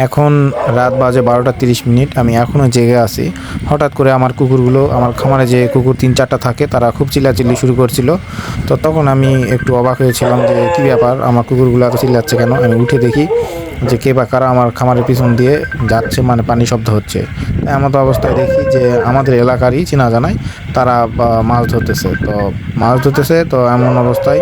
এখন রাত বাজে 12:30। আমি এখনও জেগে আছি। হঠাৎ করে আমার কুকুরগুলো, আমার খামারে যে কুকুর 3-4টা থাকে, তারা খুব চিল্লাচিল্লি শুরু করছিল। তো তখন আমি একটু অবাক হয়েছিলাম যে কী ব্যাপার, আমার কুকুরগুলো এত চিল্লাচ্ছে কেন। আমি উঠে দেখি যে কে বা কারা আমার খামারের পিছন দিয়ে যাচ্ছে, মানে পানি শব্দ হচ্ছে। তাই এমতো অবস্থায় দেখি যে আমাদের এলাকারই চেনা জানায় তারা মাছ ধরতেছে। তো এমন অবস্থায়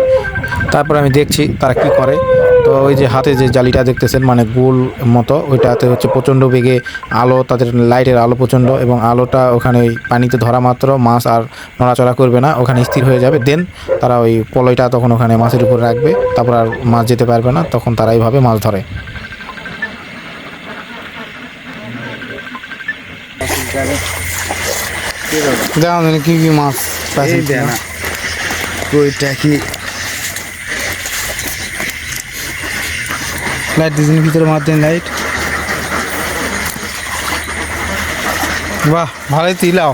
তারপর আমি দেখছি তারা কি করে। তো ওই যে হাতে যে জালিটা দেখতেছেন, মানে গোল মতো, ওইটাতে হচ্ছে প্রচণ্ড বেগে আলো, তাদের লাইটের আলো প্রচণ্ড, এবং আলোটা ওখানে ওই পানিতে ধরা মাত্র মাছ আর নড়াচড়া করবে না, ওখানে স্থির হয়ে যাবে। দেন তারা ওই পলয়টা তখন ওখানে মাছের উপর রাখবে, তারপর আর মাছ যেতে পারবে না, তখন তারা এইভাবে মাছ ধরে। দেখো কি কি মাছ এই দে না কইটা কি লাইট দিয়েছেন ভিতরে মাছ দেন লাইট। বাহ ভালোই তিলাও।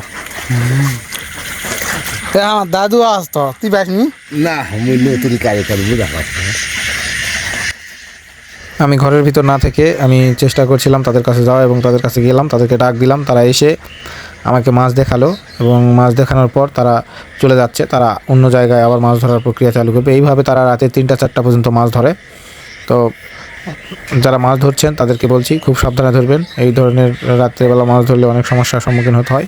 আমার দাদু আসতো, তুই পাসনি? না আমি নতুন কারিগর বুঝা পাচ্ছি। আমি ঘরের ভিতর না থেকে আমি চেষ্টা করছিলাম তাদের কাছে যাওয়া, এবং তাদের কাছে গেলাম, তাদেরকে ডাক দিলাম। তারা এসে আমাকে মাছ দেখালো, এবং মাছ দেখানোর পর তারা চলে যাচ্ছে। তারা অন্য জায়গায় আবার মাছ ধরার প্রক্রিয়া চালু করবে। এইভাবে তারা রাতে 3টা-4টা পর্যন্ত মাছ ধরে। তো যারা মাছ ধরছেন তাদেরকে বলছি খুব সাবধানে ধরবেন। এই ধরনের রাত্রেবেলা মাছ ধরলে অনেক সমস্যার সম্মুখীন হতে হয়।